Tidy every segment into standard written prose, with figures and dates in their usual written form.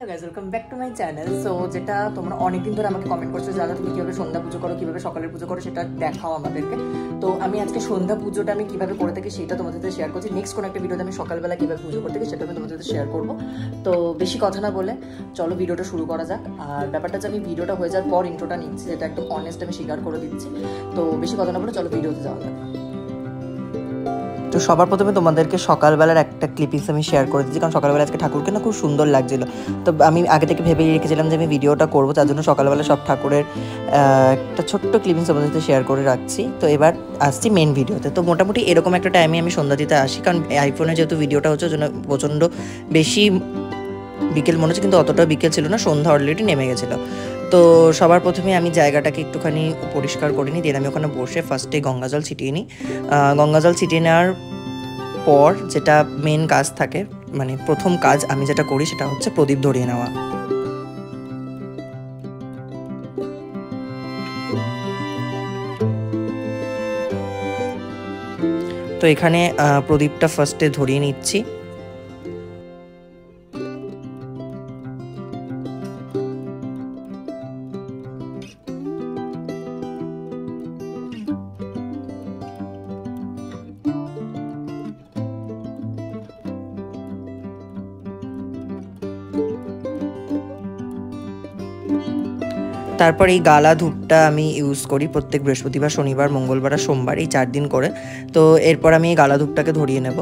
Guys welcome back to my channel. So যেটা তোমরা অনেকদিন ধরে আমাকে কমেন্ট করছো যারা তুমি কিভাবে সন্ধ্যা পুজো করো, কিভাবে সকালের পুজো করো, সেটা দেখাও আমাদেরকে। তো আমি আজকে সন্ধ্যা পুজোটা আমি কিভাবে করে থাকি সেটা তোমাদের সাথে শেয়ার করছি। নেক্সট কোনো একটা ভিডিওতে আমি সকালবেলা কিভাবে পুজো করতে থাকি সেটা আমি তোমাদের সাথে শেয়ার করবো। তো বেশি কথা না বলে চলো ভিডিওটা শুরু করা যাক। আর ব্যাপারটা যে আমি ভিডিওটা হয়ে যাওয়ার পর ইন্ট্রোটা নিচ্ছি, যেটা একদম অনেস্ট আমি স্বীকার করে দিচ্ছি। তো বেশি কথা না বলে চলো ভিডিওতে যাওয়া যাক। তো সবার প্রথমে তোমাদেরকে সকালবেলার একটা ক্লিপিংস আমি শেয়ার করে দিচ্ছি, কারণ সকালবেলা আজকে ঠাকুরকে না খুব সুন্দর লাগছিলো। তো আমি আগে থেকে ভেবেই রেখেছিলাম যে আমি ভিডিওটা করবো, তার জন্য সকালবেলা সব ঠাকুরের একটা ছোট্ট ক্লিপিংস তোমাদের সাথে শেয়ার করে রাখছি। তো এবার আসছি মেন ভিডিওতে। তো মোটামুটি এরকম একটা টাইমে আমি সন্ধ্যা দিতে আসি, কারণ আইফোনে যেহেতু ভিডিওটা হচ্ছে জন্য প্রচণ্ড বেশি বিকেল মনে হচ্ছে, কিন্তু অতটা বিকেল ছিল না, সন্ধ্যা অলরেডি নেমে গেছিলো। তো সবার প্রথমে আমি জায়গাটাকে একটুখানি পরিষ্কার করে নিই, দেন আমি ওখানে বসে ফার্স্টে গঙ্গাজল ছিটিয়ে নিই। গঙ্গাজল ছিটিয়ে নেওয়ার পর যেটা মেন কাজ থাকে, মানে প্রথম কাজ আমি যেটা করি সেটা হচ্ছে প্রদীপ ধরিয়ে নেওয়া। তো এখানে প্রদীপটা ফার্স্টে ধরিয়ে নিচ্ছি। তারপর এই গালা ধূপটা আমি ইউজ করি প্রত্যেক বৃহস্পতিবার, শনিবার, মঙ্গলবার আর সোমবার, এই 4 দিন করে। তো এরপর আমি এই গালা ধূপটাকে ধরিয়ে নেব।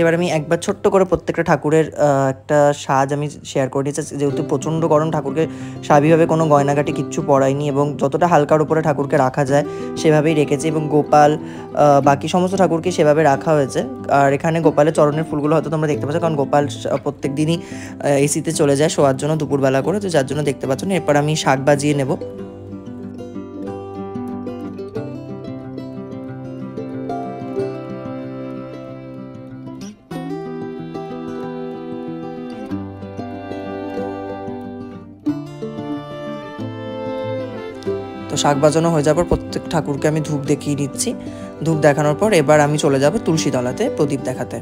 এবার আমি একবার ছোট্ট করে প্রত্যেকটা ঠাকুরের একটা সাজ আমি শেয়ার করে দিয়েছি। যেহেতু প্রচণ্ড গরম, ঠাকুরকে স্বাভাবিকভাবে কোনো গয়নাগাটি কিচ্ছু পরাইনি, এবং যতটা হালকার উপরে ঠাকুরকে রাখা যায় সেভাবেই রেখেছি, এবং গোপাল বাকি সমস্ত ঠাকুরকে সেভাবে রাখা হয়েছে। আর এখানে গোপালের চরণের ফুলগুলো হয়তো তোমরা দেখতে পাচ্ছ, কারণ গোপাল প্রত্যেক দিনই এসিতে চলে যায় শোয়ার জন্য দুপুরবেলা করে, তো যার জন্য দেখতে পাচ্ছ না। এরপর আমি শাক বাজিয়ে নেব। তো শাক বাজানো হয়ে যাওয়ার পর প্রত্যেক ঠাকুরকে আমি ধূপ দেখিয়ে নিচ্ছি। ধূপ দেখানোর পর এবার আমি চলে যাব তুলসী তলাতে প্রদীপ দেখাতে।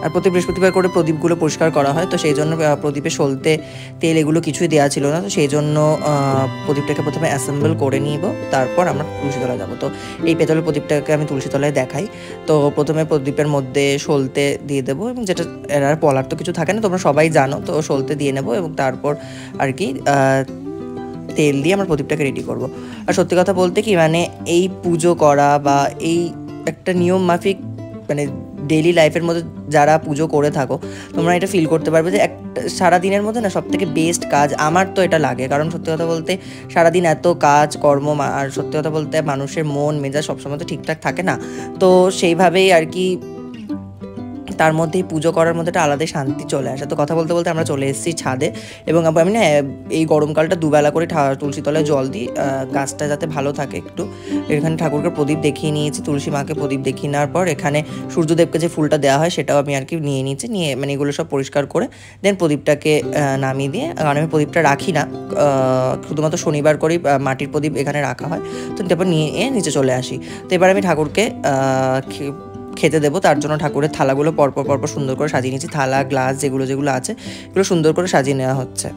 আর প্রতি বৃহস্পতিবার করে প্রদীপগুলো পরিষ্কার করা হয়, তো সেই জন্য প্রদীপে সলতে তেল এগুলো কিছুই দেওয়া ছিল না, তো সেই জন্য প্রদীপটাকে প্রথমে অ্যাসেম্বল করে নিব, তারপর আমরা তুলসীতলায় যাব। তো এই পেতলের প্রদীপটাকে আমি তুলসীতলায় দেখাই। তো প্রথমে প্রদীপের মধ্যে সলতে দিয়ে দেবো, এবং যেটা এর বলার তো কিছু থাকে না, তোমরা সবাই জানো, তো সলতে দিয়ে নেবো, এবং তারপর আর কি তেল দিয়ে আমরা প্রদীপটাকে রেডি করব। আর সত্যি কথা বলতে কি, মানে এই পুজো করা বা এই একটা নিয়ম মাফিক, মানে ডেইলি লাইফের মধ্যে যারা পুজো করে থাকো তোমরা এটা ফিল করতে পারবে যে একটা সারাদিনের মধ্যে না সবথেকে বেস্ট কাজ আমার তো এটা লাগে। কারণ সত্যি কথা বলতে সারাদিন এত কাজ কর্ম, আর সত্যি কথা বলতে মানুষের মন মেজাজ সবসময় তো ঠিকঠাক থাকে না, তো সেইভাবেই আর কি তার মধ্যেই পুজো করার মধ্যে একটা আলাদাই শান্তি চলে আসে। তো কথা বলতে বলতে আমরা চলে এসেছি ছাদে, এবং আমি না এই গরমকালটা দুবেলা করে তুলসী তলায় জল দিই, গাছটা যাতে ভালো থাকে একটু। এখানে ঠাকুরকে প্রদীপ দেখিয়ে নিয়েছি, তুলসী মাকে প্রদীপ দেখিয়ে নেওয়ার পর এখানে সূর্যদেবকে যে ফুলটা দেওয়া হয় সেটাও আমি আর কি নিয়ে নিয়েছি, নিয়ে মানে এগুলো সব পরিষ্কার করে দেন প্রদীপটাকে নামিয়ে দিয়ে, কারণ আমি প্রদীপটা রাখি না, শুধুমাত্র শনিবার করেই মাটির প্রদীপ এখানে রাখা হয়, তো তারপর নিয়ে নিচে চলে আসি। তো এবার আমি ঠাকুরকে খেতে দেবো, তার জন্য ঠাকুরের থালাগুলো পরপর পরপর সুন্দর করে সাজিয়ে নিয়েছি। থালা গ্লাস যেগুলো যেগুলো আছে এগুলো সুন্দর করে সাজিয়ে নেওয়া হচ্ছে।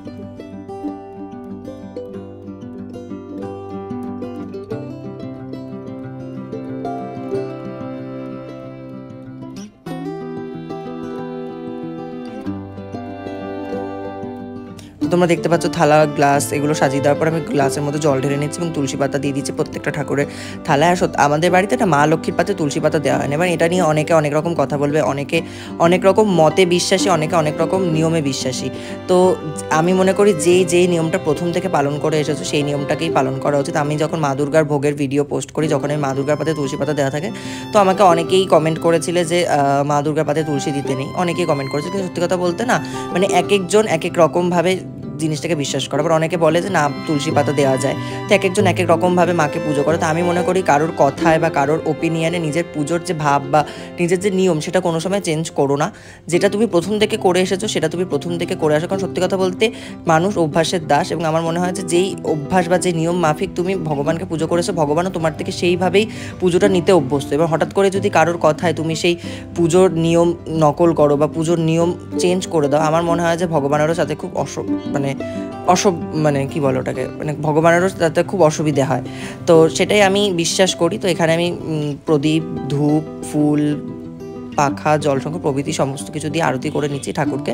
তোমরা দেখতে পাচ্ছ থালা গ্লাস এগুলো সাজিয়ে দেওয়ার পর আমি গ্লাসের মধ্যে জল ঢেলে নিচ্ছি এবং তুলসী পাতা দিয়ে দিচ্ছি প্রত্যেকটা ঠাকুরের থালায়। আর আমাদের বাড়িতে না মা লক্ষ্মীর পাতে তুলসী পাতা দেওয়া হয় না। এবার এটা নিয়ে অনেকে অনেক রকম কথা বলবে, অনেকে অনেক রকম মতে বিশ্বাসী, অনেকে অনেক রকম নিয়মে বিশ্বাসী। তো আমি মনে করি যেই নিয়মটা প্রথম থেকে পালন করে এসেছো সেই নিয়মটাকেই পালন করা উচিত। আমি যখন মা দুর্গার ভোগের ভিডিও পোস্ট করি, যখন আমি মা দুর্গার পাতে তুলসী পাতা দেওয়া থাকে, তো আমাকে অনেকেই কমেন্ট করেছিলে যে মা দুর্গার পাতে তুলসী দিতে নেই, অনেকেই কমেন্ট করেছে। কিন্তু সত্যি কথা বলতে না, মানে এক একজন এক এক রকমভাবে জিনিসটাকে বিশ্বাস করে। আবার অনেকে বলে যে না তুলসী পাতা দেওয়া যায়। তো এক একজন এক এক রকমভাবে মাকে পুজো করে। তো আমি মনে করি কারোর কথায় বা কারোর ওপিনিয়নে নিজের পুজোর যে ভাব বা নিজের যে নিয়ম সেটা কোনো সময় চেঞ্জ করো না। যেটা তুমি প্রথম থেকে করে এসেছো সেটা তুমি প্রথম থেকে করে আসো। কারণ সত্যি কথা বলতে মানুষ অভ্যাসের দাস, এবং আমার মনে হয় যে যেই অভ্যাস বা যে নিয়ম মাফিক তুমি ভগবানকে পুজো করেছো, ভগবানও তোমার থেকে সেইভাবেই পুজোটা নিতে অভ্যস্ত। এবার হঠাৎ করে যদি কারোর কথায় তুমি সেই পুজোর নিয়ম নকল করো বা পুজোর নিয়ম চেঞ্জ করে দাও, আমার মনে হয় যে ভগবানেরও সাথে খুব মানে কি বলো ওটাকে, মানে ভগবানেরও তাতে খুব অসুবিধে হয়। তো সেটাই আমি বিশ্বাস করি। তো এখানে আমি প্রদীপ, ধূপ, ফুল, পাখা, জলশঙ্খ প্রভৃতি সমস্ত কিছু দিয়ে আরতি করে নিচ্ছি ঠাকুরকে।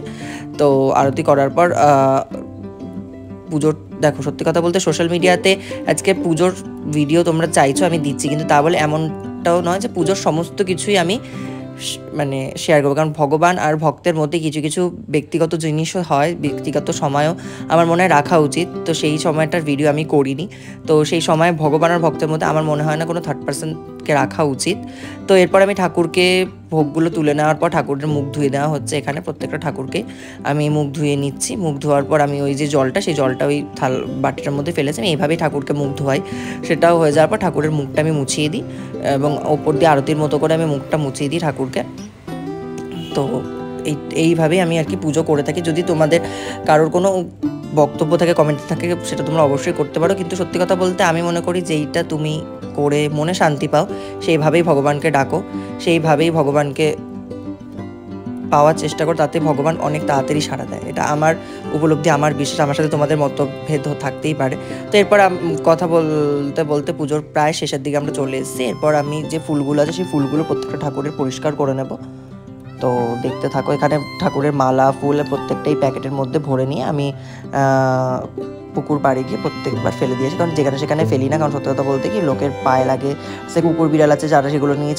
তো আরতি করার পর পুজোর, দেখো সত্যি কথা বলতে সোশ্যাল মিডিয়াতে আজকে পুজোর ভিডিও তোমরা চাইছো আমি দিচ্ছি, কিন্তু তা বলে এমনটাও নয় যে পুজোর সমস্ত কিছুই আমি মানে শেয়ার করবো। কারণ ভগবান আর ভক্তের মধ্যে কিছু কিছু ব্যক্তিগত জিনিসও হয়, ব্যক্তিগত সময়ও আমার মনে হয় রাখা উচিত। তো সেই সময়টার ভিডিও আমি করিনি। তো সেই সময় ভগবান আর ভক্তের মধ্যে আমার মনে হয় না কোনো থার্ড পার্সনকে রাখা উচিত। তো এরপর আমি ঠাকুরকে ভোগগুলো তুলে নেওয়ার পর ঠাকুরের মুখ ধুয়ে দেওয়া হচ্ছে। এখানে প্রত্যেকটা ঠাকুরকে আমি মুখ ধুয়ে নিচ্ছি। মুখ ধোয়ার পর আমি ওই যে জলটা, সেই জলটা ওই বাটিটার মধ্যে ফেলেছি। আমি এইভাবেই ঠাকুরকে মুখ ধোয়াই। সেটাও হয়ে যাওয়ার পর ঠাকুরের মুখটা আমি মুছিয়ে দিই এবং ওপর দিয়ে আরতির মতো করে আমি মুখটা মুছিয়ে দিই ঠাকুরকে। তো এইভাবেই আমি আর কি পুজো করে থাকি। যদি তোমাদের কারোর কোনো বক্তব্য থাকে, কমেন্ট থাকে, সেটা তোমরা অবশ্যই করতে পারো। কিন্তু সত্যি কথা বলতে আমি মনে করি যেইটা তুমি করে মনে শান্তি পাও সেইভাবেই ভগবানকে ডাকো, সেইভাবেই ভগবানকে পাওয়ার চেষ্টা করো, তাতে ভগবান অনেক তাড়াতাড়ি সাড়া দেয়। এটা আমার উপলব্ধি, আমার বিশ্বাস। আমার সাথে তোমাদের মতভেদ থাকতেই পারে। তো এরপর কথা বলতে বলতে পুজোর প্রায় শেষের দিকে আমরা চলে এসেছি। এরপর আমি যে ফুলগুলো আছে সেই ফুলগুলো প্রত্যেকটা ঠাকুরের পরিষ্কার করে নেব। তো দেখতে থাকো। এখানে ঠাকুরের মালা ফুল প্রত্যেকটাই প্যাকেটের মধ্যে ভরে নিয়ে আমি পুকুর পাড়ে গিয়ে প্রত্যেকবার ফেলে দিয়েছি। কারণ যেখানে সেখানে ফেলি না, কারণ সত্যি কথা বলতে কি লোকের পায়ে লাগে, সে কুকুর বিড়াল আছে যারা সেগুলো নিয়ে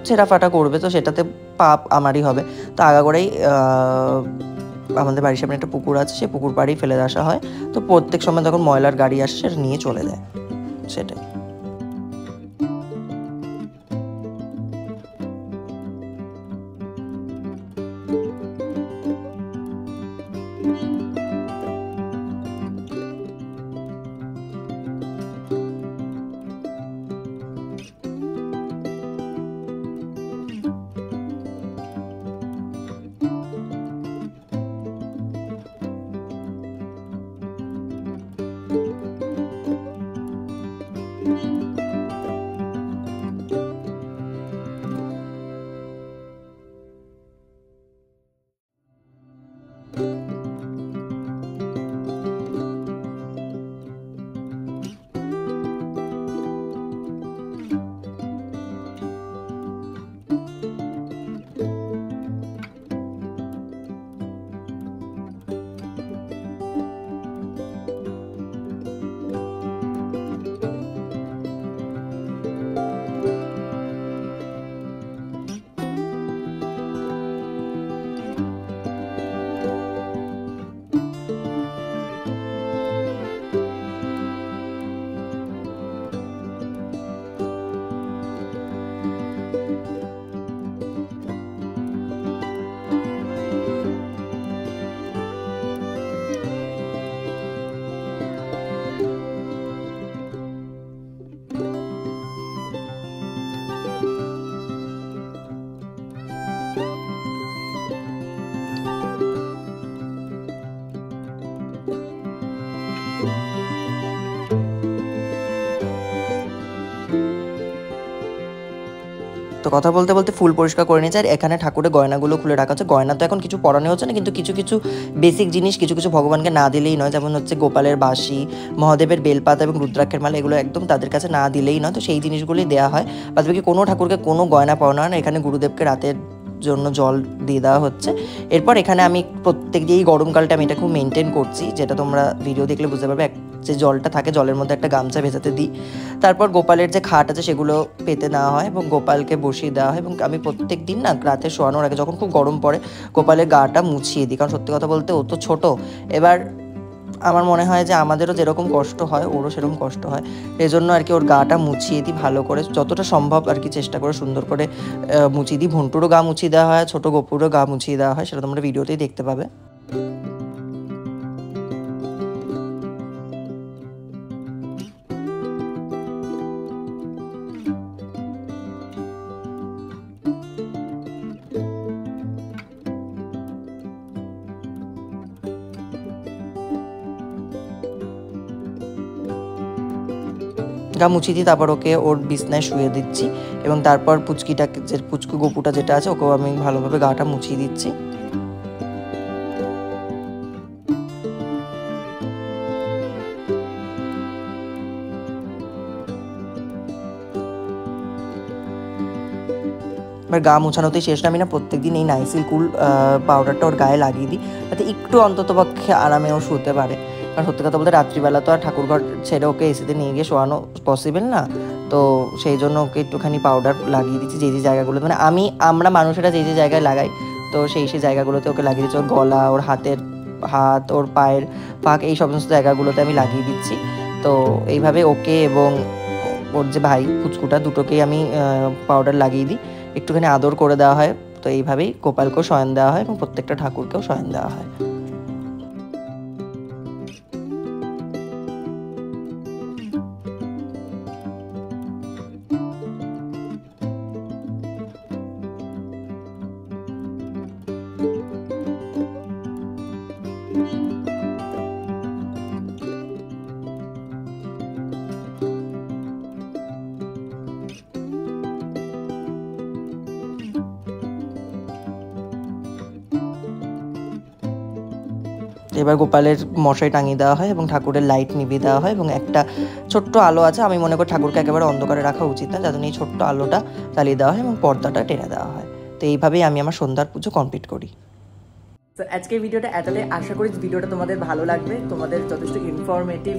ছেঁড়া ফাটা করবে, তো সেটাতে পাপ আমারই হবে। তো আগাগোড়াই আমাদের বাড়ির সামনে একটা পুকুর আছে, সেই পুকুর পাড়েই ফেলে আসা হয়। তো প্রত্যেক সময় যখন ময়লার গাড়ি আসে সেটা নিয়ে চলে যায়, সেটাই। তো কথা বলতে বলতে ফুল পরিষ্কার করে নিয়েছে। আর এখানে ঠাকুরের গয়নাগুলো খুলে রাখা হচ্ছে। গয়না তো এখন কিছু পরানো হচ্ছে না, কিন্তু কিছু কিছু বেসিক জিনিস কিছু কিছু ভগবানকে না দিলেই নয়। যেমন হচ্ছে গোপালের বাঁশি, মহাদেবের বেলপাতা এবং রুদ্রাক্ষের মালা, এগুলো একদম তাদের কাছে না দিলেই নয়। তো সেই জিনিসগুলোই দেওয়া হয়। বাদবাকি কোনো ঠাকুরকে কোনো গয়না পরানো হয় না। এখানে গুরুদেবকে রাতের জন্য জল দিয়ে দেওয়া হচ্ছে। এরপর এখানে আমি প্রত্যেক যেই গরমকালটা আমি এটা খুব মেনটেন করছি, যেটা তোমরা ভিডিও দেখলে বুঝতে পারবে। যে জলটা থাকে জলের মধ্যে একটা গামছা ভেজাতে দিই, তারপর গোপালের যে খাট আছে সেগুলো পেতে নেওয়া হয় এবং গোপালকে বসিয়ে দেওয়া হয়। এবং আমি প্রত্যেক দিন না রাতে শোয়ানোর আগে যখন খুব গরম পড়ে গোপালের গাটা মুছিয়ে দিই, কারণ সত্যি কথা বলতে ও তো ছোটো। এবার আমার মনে হয় যে আমাদেরও যেরকম কষ্ট হয় ওরও সেরকম কষ্ট হয়, সেই জন্য আর কি ওর গাটা মুছিয়ে দিই ভালো করে, যতটা সম্ভব আর কি চেষ্টা করে সুন্দর করে মুছিয়ে দিই। ভন্টুরও গা মুছিয়ে দেওয়া হয়, ছোটো গোপুরও গা মুছিয়ে দেওয়া হয়, সেটা তোমরা ভিডিওতেই দেখতে পাবে। গা মুছিয়ে দিই, তারপর ওকে ওর বিছনায় শুয়ে দিচ্ছি এবং তারপর পুচকিটাকে, যে পুচকু গোপুটা যেটা আছে, ওকেও আমি ভালোভাবে গাটা মুছিয়ে দিচ্ছি। এবার গা মোছানোতেই শেষ না, আমি না প্রত্যেকদিন এই নাইসিল কুল পাউডারটা ওর গায়ে লাগিয়ে দিই, যাতে একটু অন্ততপক্ষে আরামেও শুতে পারে। কারণ সত্যি কথা বলতে রাত্রিবেলা তো আর ঠাকুরঘর ছেড়ে ওকে এসিতে নিয়ে গিয়ে শোয়ানো পসিবল না, তো সেই জন্য ওকে একটুখানি পাউডার লাগিয়ে দিচ্ছি যে জায়গাগুলো, মানে আমরা মানুষেরা যে জায়গায় লাগাই, তো সেই জায়গাগুলোতে ওকে লাগিয়ে দিচ্ছি। ওর গলা, ওর হাত, ওর পায়ের পাক, এই সমস্ত জায়গাগুলোতে আমি লাগিয়ে দিচ্ছি। তো এইভাবে ওকে এবং ওর যে ভাই পুচকুটা দুটোকেই আমি পাউডার লাগিয়ে দিই, একটুখানি আদর করে দেওয়া হয়। তো এইভাবেই গোপালকেও শয়ন দেওয়া হয় এবং প্রত্যেকটা ঠাকুরকেও শয়ন দেওয়া হয়। এবার গোপালের মশারি টাঙিয়ে দেওয়া হয় এবং ঠাকুরের লাইট নিভিয়ে দেওয়া হয় এবং একটা ছোট্ট আলো আছে, আমি মনে করি ঠাকুরকে একেবারে অন্ধকারে রাখা উচিত না, যার জন্য এই ছোট্ট আলোটা জ্বালিয়ে দেওয়া হয় এবং পর্দাটা টেনে দেওয়া হয়। তো এইভাবেই আমি আমার সন্ধ্যার পুজো কমপ্লিট করি। তো আজকের ভিডিওটা এতটাই, আশা করি ভিডিওটা তোমাদের ভালো লাগবে, তোমাদের যথেষ্ট ইনফরমেটিভ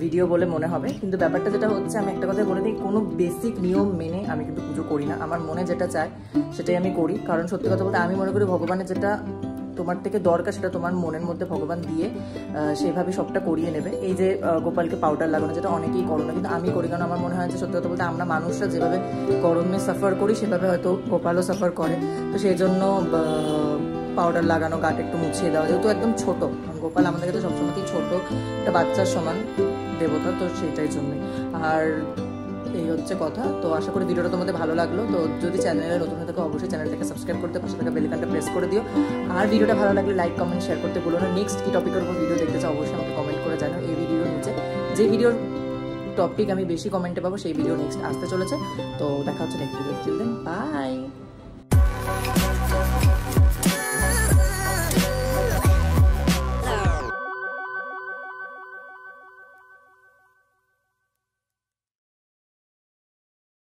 ভিডিও বলে মনে হবে। কিন্তু ব্যাপারটা যেটা হচ্ছে, আমি একটা কথা বলে দিই, কোনো বেসিক নিয়ম মেনে আমি কিন্তু পুজো করি না। আমার মনে যেটা চায় সেটাই আমি করি, কারণ সত্যি কথা বলতে আমি মনে করি ভগবানের যেটা তোমার থেকে দরকার সেটা তোমার মনের মধ্যে ভগবান দিয়ে সেইভাবে সবটা করিয়ে নেবে। এই যে গোপালকে পাউডার লাগানো, যেটা অনেকেই করো না, কিন্তু আমি করি, কারণ আমার মনে হয় যে সত্যি কথা বলতে আমরা মানুষরা যেভাবে গরমে সাফার করি সেভাবে হয়তো গোপালও সাফার করে। তো সেই জন্য পাউডার লাগানো, গাটা একটু মুছিয়ে দেওয়া, যেহেতু একদম ছোট, কারণ গোপাল আমাদের কাছে সবসময়ই ছোট, একটা বাচ্চার সমান দেবতা, তো সেটাই জন্যই। আর এই হচ্ছে কথা। তো আশা করি ভিডিওটা তোমাদের ভালো লাগলো। তো যদি চ্যানেলে নতুন হয়ে থাকো অবশ্যই চ্যানেলটাকে সাবস্ক্রাইব করতে, পাশে থাকা বেল আইকনটা প্রেস করে দিও। আর ভিডিওটা ভালো লাগলে লাইক, কমেন্ট, শেয়ার করতে ভুলো না। নেক্সট কি টপিকের উপর ভিডিও দেখতে চাও অবশ্যই আমাকে কমেন্ট করে জানাও এই ভিডিওর নিচে। যে ভিডিওর টপিক আমি বেশি কমেন্টে পাবো সেই ভিডিও নেক্সট আসতে চলেছে। তো দেখা হচ্ছে next video. Till then by.